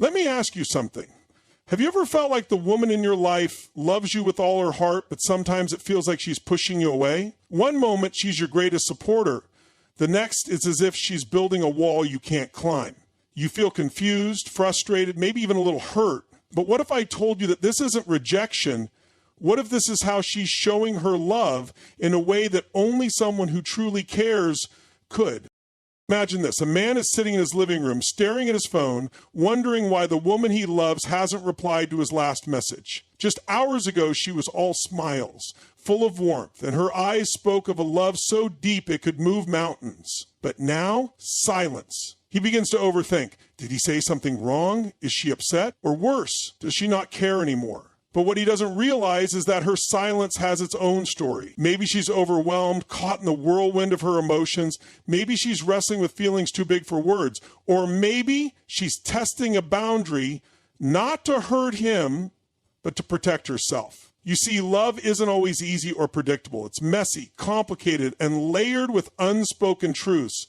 Let me ask you something. Have you ever felt like the woman in your life loves you with all her heart, but sometimes it feels like she's pushing you away? One moment, she's your greatest supporter. The next is as if she's building a wall you can't climb. You feel confused, frustrated, maybe even a little hurt. But what if I told you that this isn't rejection? What if this is how she's showing her love in a way that only someone who truly cares could? Imagine this. A man is sitting in his living room, staring at his phone, wondering why the woman he loves hasn't replied to his last message. Just hours ago, she was all smiles, full of warmth, and her eyes spoke of a love so deep it could move mountains. But now, silence. He begins to overthink. Did he say something wrong? Is she upset? Or worse, does she not care anymore? But what he doesn't realize is that her silence has its own story. Maybe she's overwhelmed, caught in the whirlwind of her emotions. Maybe she's wrestling with feelings too big for words. Or maybe she's testing a boundary, not to hurt him, but to protect herself. You see, love isn't always easy or predictable. It's messy, complicated, and layered with unspoken truths.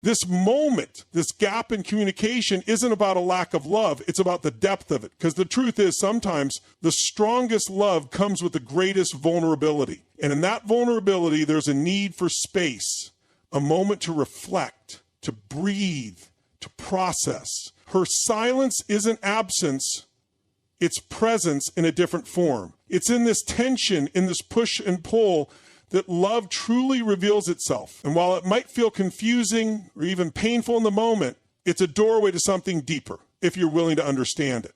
This moment, this gap in communication isn't about a lack of love. It's about the depth of it. Because the truth is, sometimes the strongest love comes with the greatest vulnerability. And in that vulnerability, there's a need for space, a moment to reflect, to breathe, to process. Her silence isn't absence. It's presence in a different form. It's in this tension, in this push and pull, that love truly reveals itself. And while it might feel confusing or even painful in the moment, it's a doorway to something deeper, if you're willing to understand it.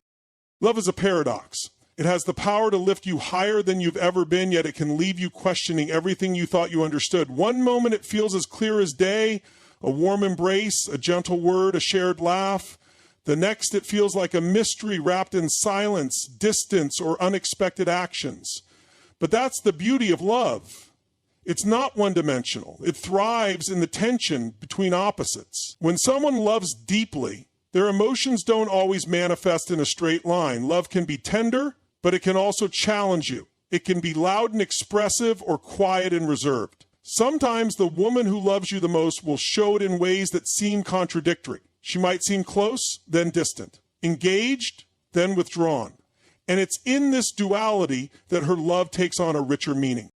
Love is a paradox. It has the power to lift you higher than you've ever been, yet it can leave you questioning everything you thought you understood. One moment it feels as clear as day, a warm embrace, a gentle word, a shared laugh. The next it feels like a mystery wrapped in silence, distance, or unexpected actions. But that's the beauty of love. It's not one-dimensional. It thrives in the tension between opposites. When someone loves deeply, their emotions don't always manifest in a straight line. Love can be tender, but it can also challenge you. It can be loud and expressive or quiet and reserved. Sometimes the woman who loves you the most will show it in ways that seem contradictory. She might seem close, then distant, engaged, then withdrawn. And it's in this duality that her love takes on a richer meaning.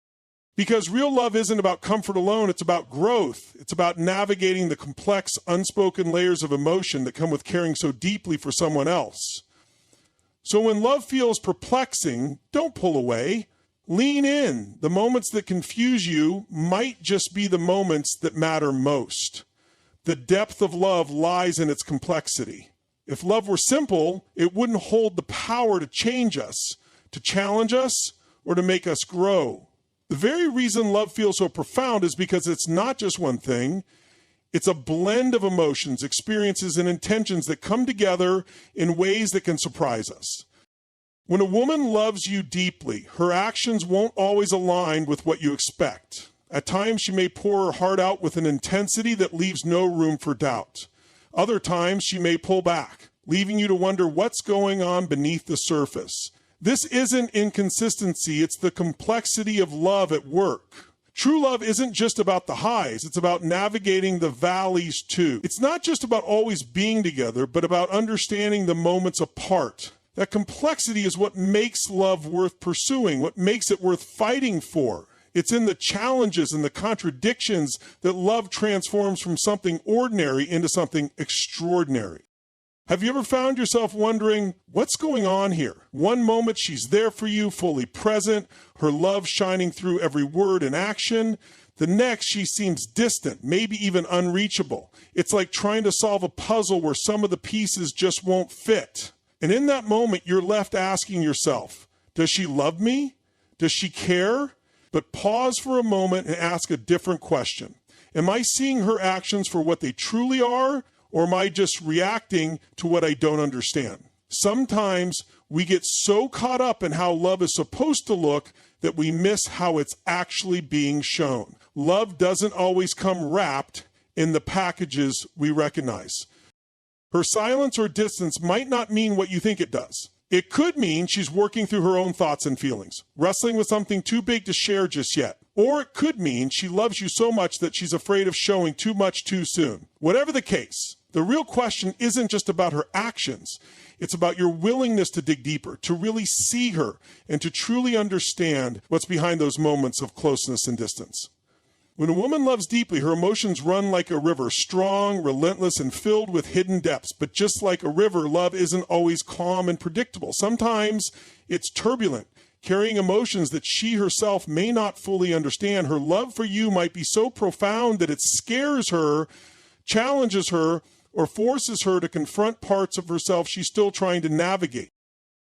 Because real love isn't about comfort alone, it's about growth. It's about navigating the complex, unspoken layers of emotion that come with caring so deeply for someone else. So when love feels perplexing, don't pull away. Lean in. The moments that confuse you might just be the moments that matter most. The depth of love lies in its complexity. If love were simple, it wouldn't hold the power to change us, to challenge us, or to make us grow. The very reason love feels so profound is because it's not just one thing. It's a blend of emotions, experiences, and intentions that come together in ways that can surprise us. When a woman loves you deeply, her actions won't always align with what you expect. At times, she may pour her heart out with an intensity that leaves no room for doubt. Other times, she may pull back, leaving you to wonder what's going on beneath the surface. This isn't inconsistency, it's the complexity of love at work. True love isn't just about the highs, it's about navigating the valleys too. It's not just about always being together, but about understanding the moments apart. That complexity is what makes love worth pursuing, what makes it worth fighting for. It's in the challenges and the contradictions that love transforms from something ordinary into something extraordinary. Have you ever found yourself wondering, what's going on here? One moment she's there for you, fully present, her love shining through every word and action. The next, she seems distant, maybe even unreachable. It's like trying to solve a puzzle where some of the pieces just won't fit. And in that moment, you're left asking yourself, does she love me? Does she care? But pause for a moment and ask a different question. Am I seeing her actions for what they truly are? Or am I just reacting to what I don't understand? Sometimes we get so caught up in how love is supposed to look that we miss how it's actually being shown. Love doesn't always come wrapped in the packages we recognize. Her silence or distance might not mean what you think it does. It could mean she's working through her own thoughts and feelings, wrestling with something too big to share just yet. Or it could mean she loves you so much that she's afraid of showing too much too soon. Whatever the case, the real question isn't just about her actions. It's about your willingness to dig deeper, to really see her, and to truly understand what's behind those moments of closeness and distance. When a woman loves deeply, her emotions run like a river, strong, relentless, and filled with hidden depths. But just like a river, love isn't always calm and predictable. Sometimes it's turbulent, carrying emotions that she herself may not fully understand. Her love for you might be so profound that it scares her, challenges her, or forces her to confront parts of herself she's still trying to navigate.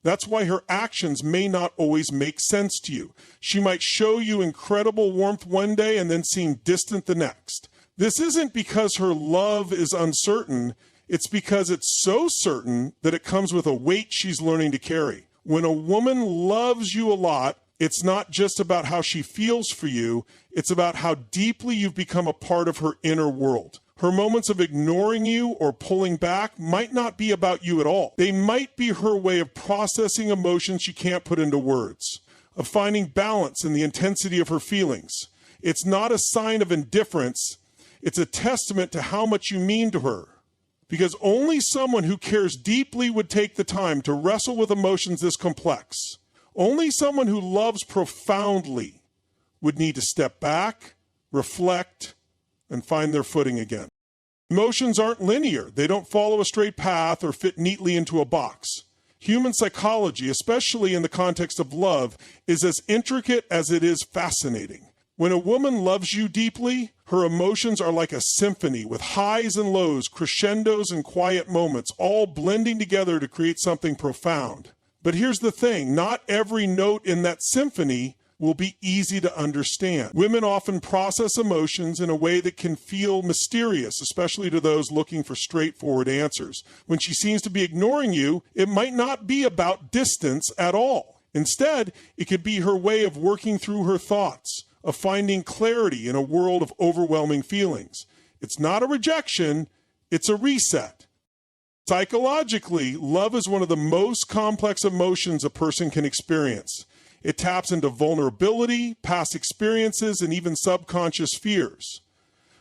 That's why her actions may not always make sense to you. She might show you incredible warmth one day and then seem distant the next. This isn't because her love is uncertain. It's because it's so certain that it comes with a weight she's learning to carry. When a woman loves you a lot, it's not just about how she feels for you. It's about how deeply you've become a part of her inner world. Her moments of ignoring you or pulling back might not be about you at all. They might be her way of processing emotions she can't put into words, of finding balance in the intensity of her feelings. It's not a sign of indifference. It's a testament to how much you mean to her. Because only someone who cares deeply would take the time to wrestle with emotions this complex. Only someone who loves profoundly would need to step back, reflect, and find their footing again. Emotions aren't linear. They don't follow a straight path or fit neatly into a box. Human psychology, especially in the context of love, is as intricate as it is fascinating. When a woman loves you deeply, her emotions are like a symphony with highs and lows, crescendos and quiet moments, all blending together to create something profound. But here's the thing, not every note in that symphony will be easy to understand. Women often process emotions in a way that can feel mysterious, especially to those looking for straightforward answers. When she seems to be ignoring you, it might not be about distance at all. Instead, it could be her way of working through her thoughts, of finding clarity in a world of overwhelming feelings. It's not a rejection, it's a reset. Psychologically, love is one of the most complex emotions a person can experience. It taps into vulnerability, past experiences, and even subconscious fears.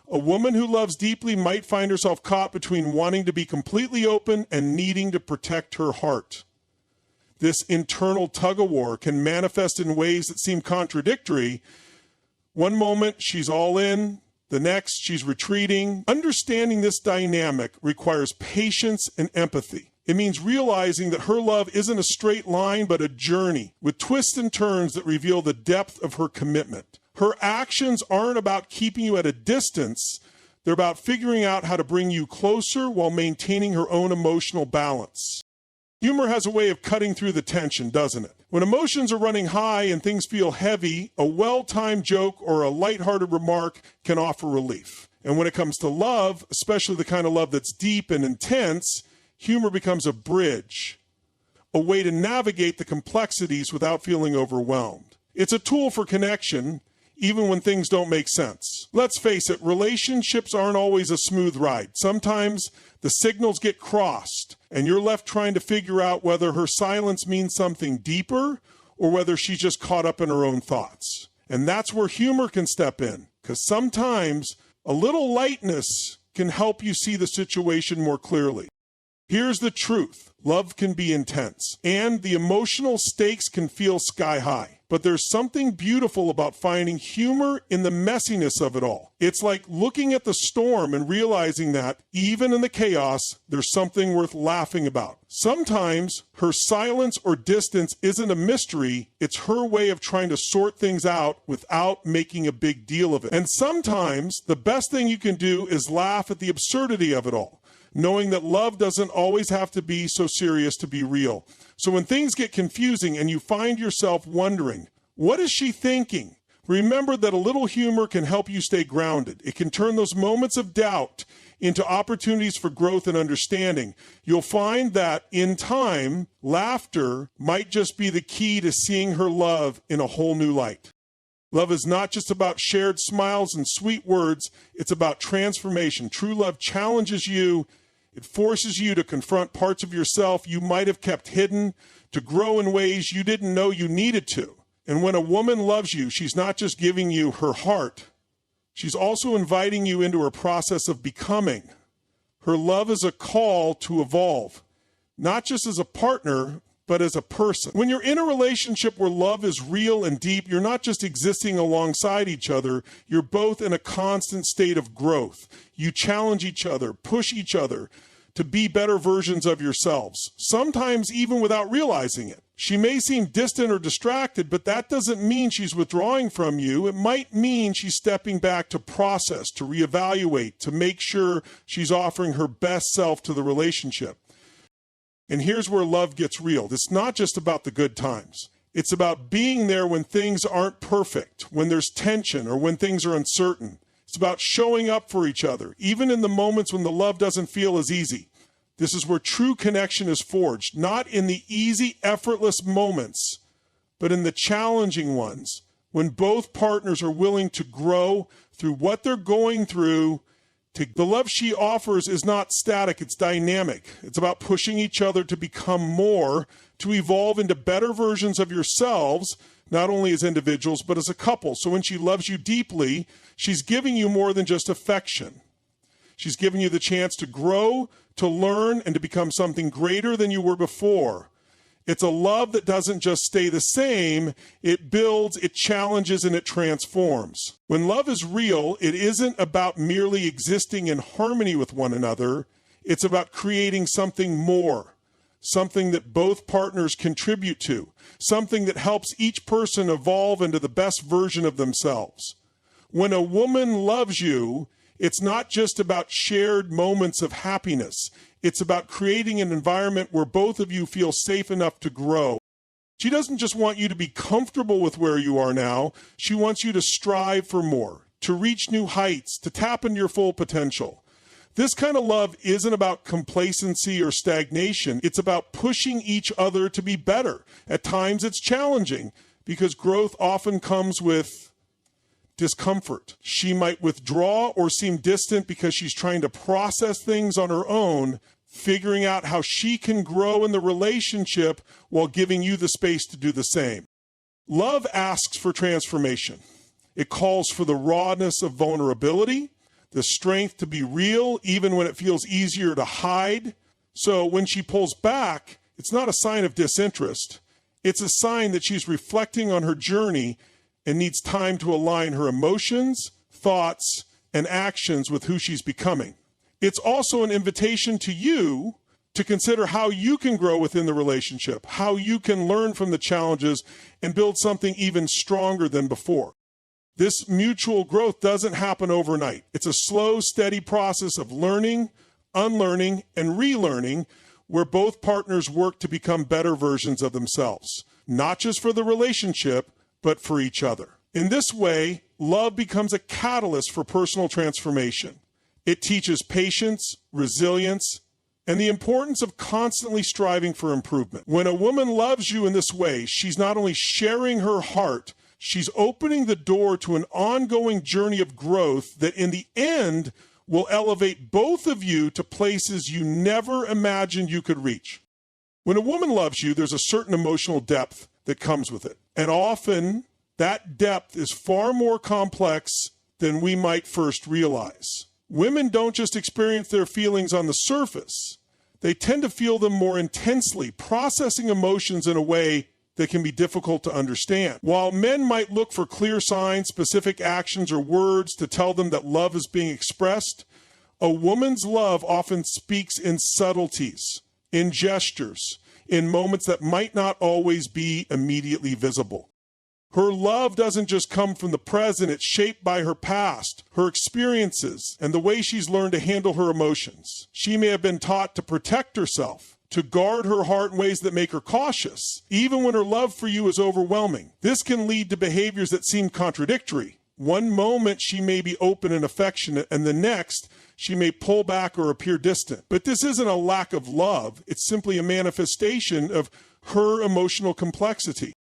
A woman who loves deeply might find herself caught between wanting to be completely open and needing to protect her heart. This internal tug-of-war can manifest in ways that seem contradictory. One moment she's all in, the next she's retreating. Understanding this dynamic requires patience and empathy. It means realizing that her love isn't a straight line, but a journey with twists and turns that reveal the depth of her commitment. Her actions aren't about keeping you at a distance. They're about figuring out how to bring you closer while maintaining her own emotional balance. Humor has a way of cutting through the tension, doesn't it? When emotions are running high and things feel heavy, a well-timed joke or a lighthearted remark can offer relief. And when it comes to love, especially the kind of love that's deep and intense, humor becomes a bridge, a way to navigate the complexities without feeling overwhelmed. It's a tool for connection, even when things don't make sense. Let's face it, relationships aren't always a smooth ride. Sometimes the signals get crossed, and you're left trying to figure out whether her silence means something deeper or whether she's just caught up in her own thoughts. And that's where humor can step in, because sometimes a little lightness can help you see the situation more clearly. Here's the truth. Love can be intense, and the emotional stakes can feel sky high. But there's something beautiful about finding humor in the messiness of it all. It's like looking at the storm and realizing that, even in the chaos, there's something worth laughing about. Sometimes her silence or distance isn't a mystery. It's her way of trying to sort things out without making a big deal of it. And sometimes the best thing you can do is laugh at the absurdity of it all, knowing that love doesn't always have to be so serious to be real. So when things get confusing and you find yourself wondering, what is she thinking? Remember that a little humor can help you stay grounded. It can turn those moments of doubt into opportunities for growth and understanding. You'll find that in time, laughter might just be the key to seeing her love in a whole new light. Love is not just about shared smiles and sweet words. It's about transformation. True love challenges you. It forces you to confront parts of yourself you might have kept hidden, to grow in ways you didn't know you needed to. And when a woman loves you, she's not just giving you her heart. She's also inviting you into her process of becoming. Her love is a call to evolve, not just as a partner, but as a person. When you're in a relationship where love is real and deep, you're not just existing alongside each other, you're both in a constant state of growth. You challenge each other, push each other to be better versions of yourselves, sometimes even without realizing it. She may seem distant or distracted, but that doesn't mean she's withdrawing from you. It might mean she's stepping back to process, to reevaluate, to make sure she's offering her best self to the relationship. And here's where love gets real. It's not just about the good times. It's about being there when things aren't perfect, when there's tension, or when things are uncertain. It's about showing up for each other, even in the moments when the love doesn't feel as easy. This is where true connection is forged, not in the easy, effortless moments, but in the challenging ones, when both partners are willing to grow through what they're going through. The love she offers is not static, it's dynamic. It's about pushing each other to become more, to evolve into better versions of yourselves, not only as individuals, but as a couple. So when she loves you deeply, she's giving you more than just affection. She's giving you the chance to grow, to learn, and to become something greater than you were before. It's a love that doesn't just stay the same, it builds, it challenges, and it transforms. When love is real, it isn't about merely existing in harmony with one another, it's about creating something more, something that both partners contribute to, something that helps each person evolve into the best version of themselves. When a woman loves you, it's not just about shared moments of happiness. It's about creating an environment where both of you feel safe enough to grow. She doesn't just want you to be comfortable with where you are now. She wants you to strive for more, to reach new heights, to tap into your full potential. This kind of love isn't about complacency or stagnation. It's about pushing each other to be better. At times it's challenging because growth often comes with discomfort. She might withdraw or seem distant because she's trying to process things on her own, figuring out how she can grow in the relationship while giving you the space to do the same. Love asks for transformation. It calls for the rawness of vulnerability, the strength to be real even when it feels easier to hide. So when she pulls back, it's not a sign of disinterest. It's a sign that she's reflecting on her journey and needs time to align her emotions, thoughts, and actions with who she's becoming. It's also an invitation to you to consider how you can grow within the relationship, how you can learn from the challenges and build something even stronger than before. This mutual growth doesn't happen overnight. It's a slow, steady process of learning, unlearning, and relearning where both partners work to become better versions of themselves, not just for the relationship, but for each other. In this way, love becomes a catalyst for personal transformation. It teaches patience, resilience, and the importance of constantly striving for improvement. When a woman loves you in this way, she's not only sharing her heart, she's opening the door to an ongoing journey of growth that in the end will elevate both of you to places you never imagined you could reach. When a woman loves you, there's a certain emotional depth that comes with it. And often that depth is far more complex than we might first realize. Women don't just experience their feelings on the surface. They tend to feel them more intensely, processing emotions in a way that can be difficult to understand. While men might look for clear signs, specific actions, or words to tell them that love is being expressed, a woman's love often speaks in subtleties, in gestures, in moments that might not always be immediately visible. Her love doesn't just come from the present, it's shaped by her past, her experiences, and the way she's learned to handle her emotions. She may have been taught to protect herself, to guard her heart in ways that make her cautious, even when her love for you is overwhelming. This can lead to behaviors that seem contradictory. One moment she may be open and affectionate, and the next she may pull back or appear distant. But this isn't a lack of love, it's simply a manifestation of her emotional complexity.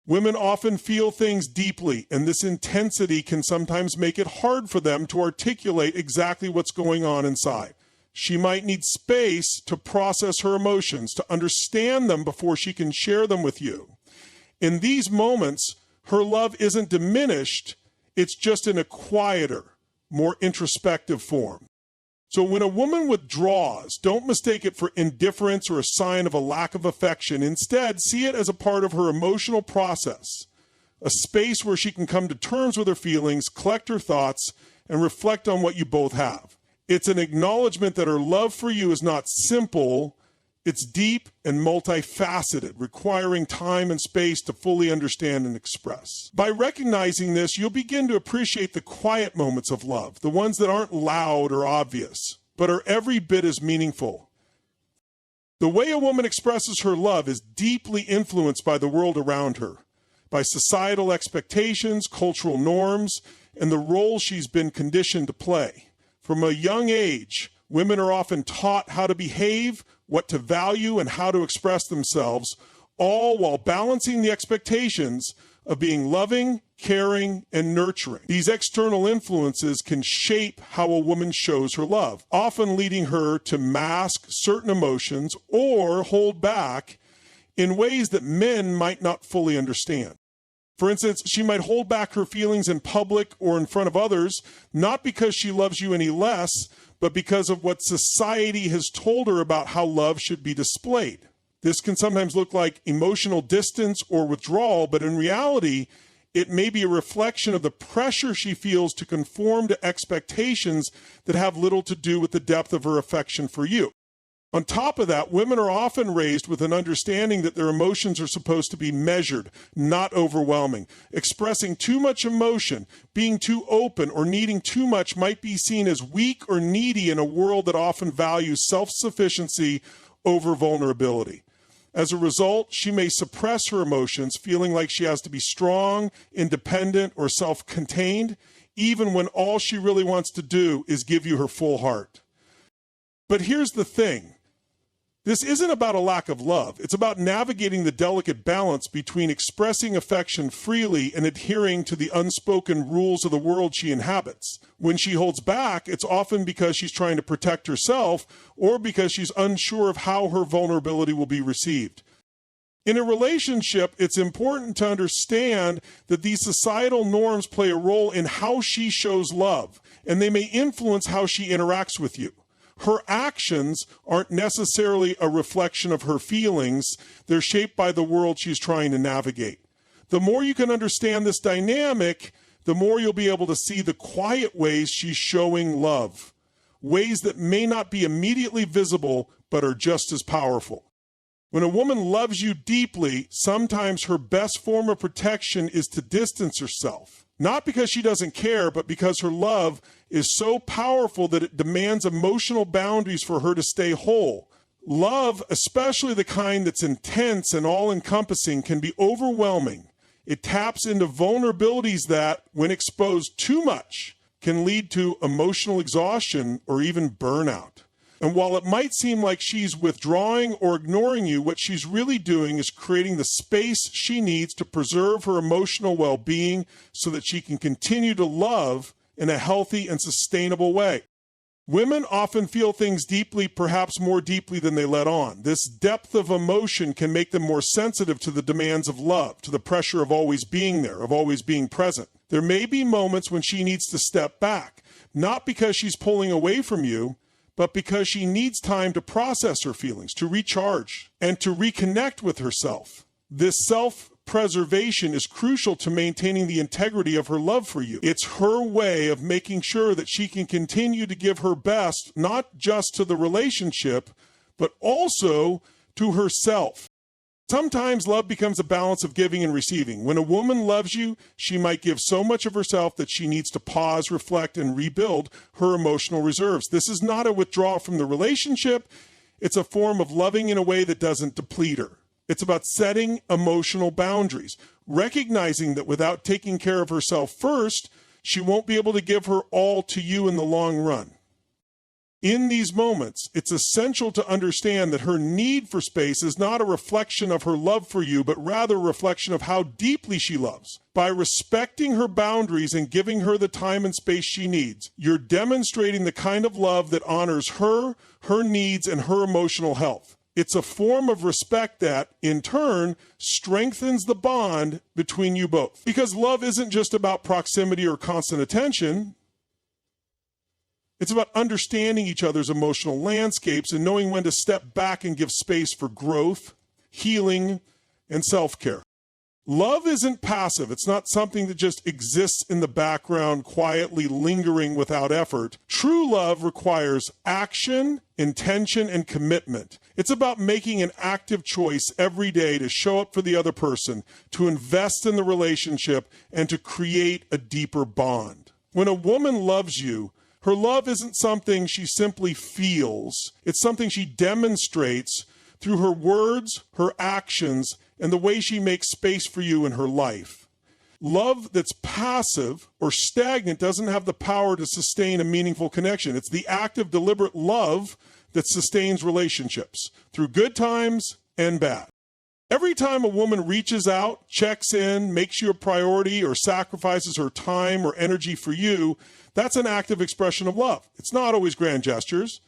Women often feel things deeply, and this intensity can sometimes make it hard for them to articulate exactly what's going on inside. She might need space to process her emotions, to understand them before she can share them with you. In these moments, her love isn't diminished, it's just in a quieter, more introspective form. So when a woman withdraws, don't mistake it for indifference or a sign of a lack of affection. Instead, see it as a part of her emotional process, a space where she can come to terms with her feelings, collect her thoughts, and reflect on what you both have. It's an acknowledgement that her love for you is not simple, it's deep and multifaceted, requiring time and space to fully understand and express. By recognizing this, you'll begin to appreciate the quiet moments of love, the ones that aren't loud or obvious, but are every bit as meaningful. The way a woman expresses her love is deeply influenced by the world around her, by societal expectations, cultural norms, and the role she's been conditioned to play. From a young age, women are often taught how to behave, what to value, and how to express themselves, all while balancing the expectations of being loving, caring, and nurturing. These external influences can shape how a woman shows her love, often leading her to mask certain emotions or hold back in ways that men might not fully understand. For instance, she might hold back her feelings in public or in front of others, not because she loves you any less, but because of what society has told her about how love should be displayed. This can sometimes look like emotional distance or withdrawal, but in reality, it may be a reflection of the pressure she feels to conform to expectations that have little to do with the depth of her affection for you. On top of that, women are often raised with an understanding that their emotions are supposed to be measured, not overwhelming. Expressing too much emotion, being too open, or needing too much might be seen as weak or needy in a world that often values self-sufficiency over vulnerability. As a result, she may suppress her emotions, feeling like she has to be strong, independent, or self-contained, even when all she really wants to do is give you her full heart. But here's the thing. This isn't about a lack of love. It's about navigating the delicate balance between expressing affection freely and adhering to the unspoken rules of the world she inhabits. When she holds back, it's often because she's trying to protect herself or because she's unsure of how her vulnerability will be received. In a relationship, it's important to understand that these societal norms play a role in how she shows love, and they may influence how she interacts with you. Her actions aren't necessarily a reflection of her feelings. They're shaped by the world she's trying to navigate. The more you can understand this dynamic, the more you'll be able to see the quiet ways she's showing love, ways that may not be immediately visible, but are just as powerful. When a woman loves you deeply, sometimes her best form of protection is to distance herself. Not because she doesn't care, but because her love is so powerful that it demands emotional boundaries for her to stay whole. Love, especially the kind that's intense and all-encompassing, can be overwhelming. It taps into vulnerabilities that, when exposed too much, can lead to emotional exhaustion or even burnout. And while it might seem like she's withdrawing or ignoring you, what she's really doing is creating the space she needs to preserve her emotional well-being so that she can continue to love in a healthy and sustainable way. Women often feel things deeply, perhaps more deeply than they let on. This depth of emotion can make them more sensitive to the demands of love, to the pressure of always being there, of always being present. There may be moments when she needs to step back, not because she's pulling away from you, but because she needs time to process her feelings, to recharge, and to reconnect with herself. This self-preservation is crucial to maintaining the integrity of her love for you. It's her way of making sure that she can continue to give her best, not just to the relationship, but also to herself. Sometimes love becomes a balance of giving and receiving. When a woman loves you, she might give so much of herself that she needs to pause, reflect, and rebuild her emotional reserves. This is not a withdrawal from the relationship. It's a form of loving in a way that doesn't deplete her. It's about setting emotional boundaries, recognizing that without taking care of herself first, she won't be able to give her all to you in the long run. In these moments, it's essential to understand that her need for space is not a reflection of her love for you, but rather a reflection of how deeply she loves. By respecting her boundaries and giving her the time and space she needs, you're demonstrating the kind of love that honors her, her needs, and her emotional health. It's a form of respect that, in turn, strengthens the bond between you both. Because love isn't just about proximity or constant attention. It's about understanding each other's emotional landscapes and knowing when to step back and give space for growth, healing, and self-care. Love isn't passive. It's not something that just exists in the background, quietly lingering without effort. True love requires action, intention, and commitment. It's about making an active choice every day to show up for the other person, to invest in the relationship, and to create a deeper bond. When a woman loves you, her love isn't something she simply feels. It's something she demonstrates through her words, her actions, and the way she makes space for you in her life. Love that's passive or stagnant doesn't have the power to sustain a meaningful connection. It's the active, deliberate love that sustains relationships through good times and bad. Every time a woman reaches out, checks in, makes you a priority, or sacrifices her time or energy for you, that's an active expression of love. It's not always grand gestures.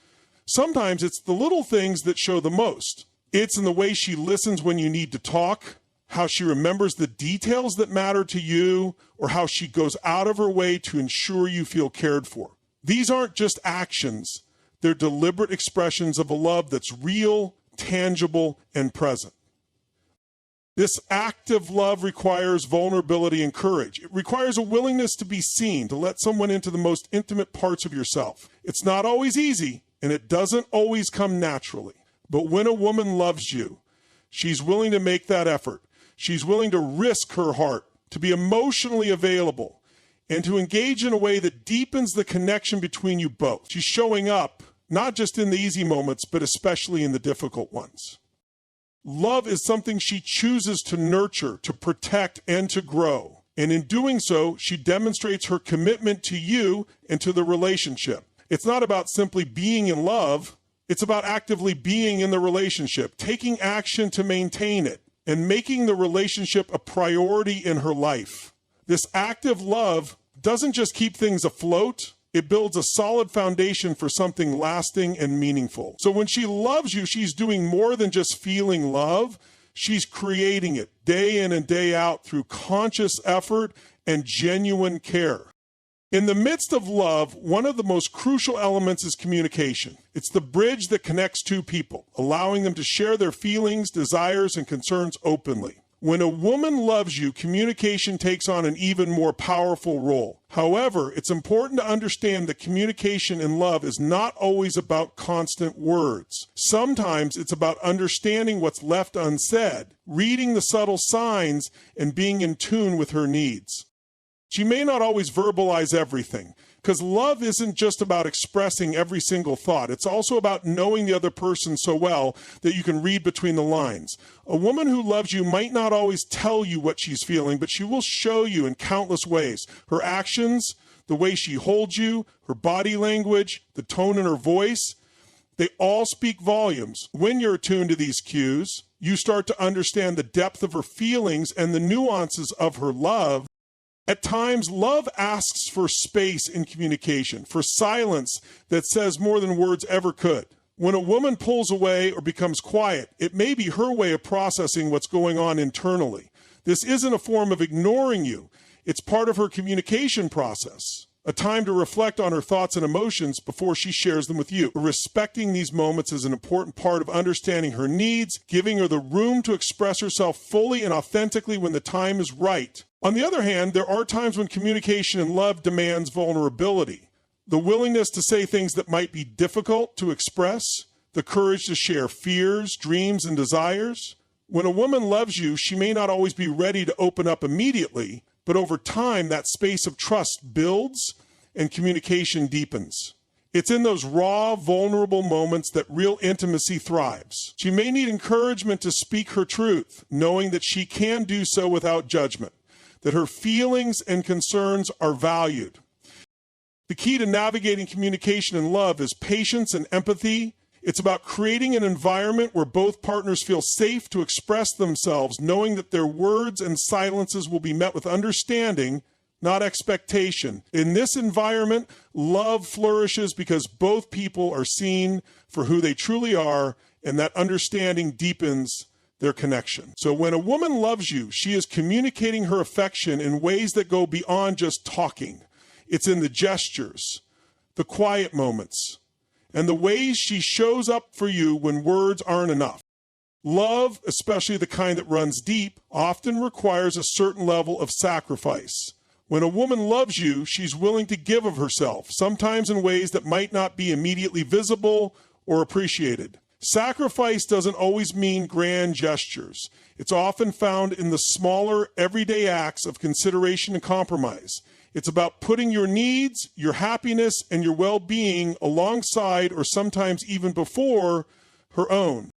Sometimes it's the little things that show the most. It's in the way she listens when you need to talk, how she remembers the details that matter to you, or how she goes out of her way to ensure you feel cared for. These aren't just actions. They're deliberate expressions of a love that's real, tangible, and present. This active love requires vulnerability and courage. It requires a willingness to be seen, to let someone into the most intimate parts of yourself. It's not always easy, and it doesn't always come naturally. But when a woman loves you, she's willing to make that effort. She's willing to risk her heart, to be emotionally available, and to engage in a way that deepens the connection between you both. She's showing up, not just in the easy moments, but especially in the difficult ones. Love is something she chooses to nurture, to protect, and to grow. And in doing so, she demonstrates her commitment to you and to the relationship. It's not about simply being in love. It's about actively being in the relationship, taking action to maintain it, and making the relationship a priority in her life. This active love doesn't just keep things afloat, it builds a solid foundation for something lasting and meaningful. So when she loves you, she's doing more than just feeling love. She's creating it day in and day out through conscious effort and genuine care. In the midst of love, one of the most crucial elements is communication. It's the bridge that connects two people, allowing them to share their feelings, desires, and concerns openly. When a woman loves you, communication takes on an even more powerful role. However, it's important to understand that communication in love is not always about constant words. Sometimes it's about understanding what's left unsaid, reading the subtle signs, and being in tune with her needs. She may not always verbalize everything, because love isn't just about expressing every single thought. It's also about knowing the other person so well that you can read between the lines. A woman who loves you might not always tell you what she's feeling, but she will show you in countless ways. Her actions, the way she holds you, her body language, the tone in her voice, they all speak volumes. When you're attuned to these cues, you start to understand the depth of her feelings and the nuances of her love. At times, love asks for space in communication, for silence that says more than words ever could. When a woman pulls away or becomes quiet, it may be her way of processing what's going on internally. This isn't a form of ignoring you. It's part of her communication process, a time to reflect on her thoughts and emotions before she shares them with you. Respecting these moments is an important part of understanding her needs, giving her the room to express herself fully and authentically when the time is right. On the other hand, there are times when communication in love demands vulnerability. The willingness to say things that might be difficult to express, the courage to share fears, dreams, and desires. When a woman loves you, she may not always be ready to open up immediately, but over time, that space of trust builds and communication deepens. It's in those raw, vulnerable moments that real intimacy thrives. She may need encouragement to speak her truth, knowing that she can do so without judgment, that her feelings and concerns are valued. The key to navigating communication in love is patience and empathy. It's about creating an environment where both partners feel safe to express themselves, knowing that their words and silences will be met with understanding, not expectation. In this environment, love flourishes because both people are seen for who they truly are, and that understanding deepens their connection. So when a woman loves you, she is communicating her affection in ways that go beyond just talking. It's in the gestures, the quiet moments, and the ways she shows up for you when words aren't enough. Love, especially the kind that runs deep, often requires a certain level of sacrifice. When a woman loves you, she's willing to give of herself, sometimes in ways that might not be immediately visible or appreciated. Sacrifice doesn't always mean grand gestures. It's often found in the smaller, everyday acts of consideration and compromise. It's about putting your needs, your happiness, and your well-being alongside, or sometimes even before, her own.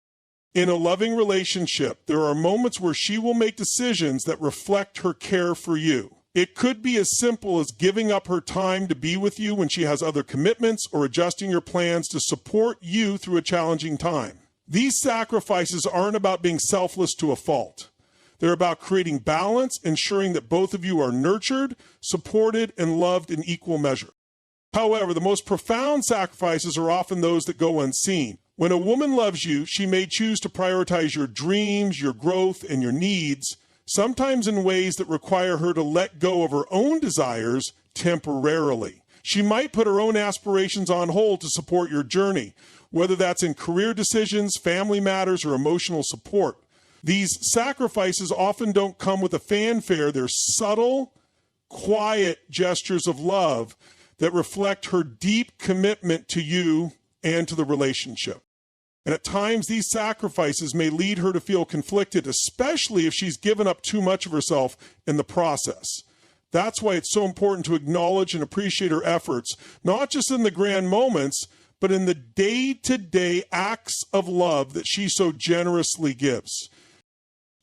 In a loving relationship, there are moments where she will make decisions that reflect her care for you. It could be as simple as giving up her time to be with you when she has other commitments, or adjusting your plans to support you through a challenging time. These sacrifices aren't about being selfless to a fault. They're about creating balance, ensuring that both of you are nurtured, supported, and loved in equal measure. However, the most profound sacrifices are often those that go unseen. When a woman loves you, she may choose to prioritize your dreams, your growth, and your needs, sometimes in ways that require her to let go of her own desires temporarily. She might put her own aspirations on hold to support your journey, whether that's in career decisions, family matters, or emotional support. These sacrifices often don't come with a fanfare. They're subtle, quiet gestures of love that reflect her deep commitment to you and to the relationship. And at times, these sacrifices may lead her to feel conflicted, especially if she's given up too much of herself in the process. That's why it's so important to acknowledge and appreciate her efforts, not just in the grand moments, but in the day-to-day acts of love that she so generously gives.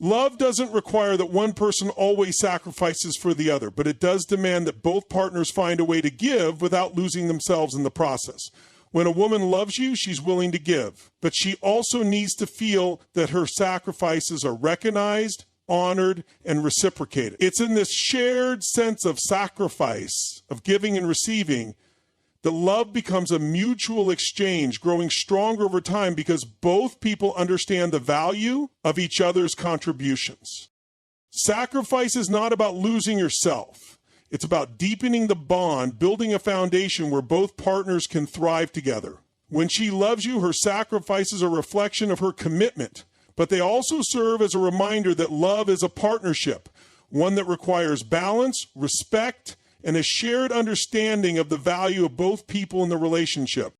Love doesn't require that one person always sacrifices for the other, but it does demand that both partners find a way to give without losing themselves in the process. When a woman loves you, she's willing to give, but she also needs to feel that her sacrifices are recognized, honored, and reciprocated. It's in this shared sense of sacrifice, of giving and receiving, that love becomes a mutual exchange, growing stronger over time because both people understand the value of each other's contributions. Sacrifice is not about losing yourself. It's about deepening the bond, building a foundation where both partners can thrive together. When she loves you, her sacrifices are a reflection of her commitment, but they also serve as a reminder that love is a partnership, one that requires balance, respect, and a shared understanding of the value of both people in the relationship.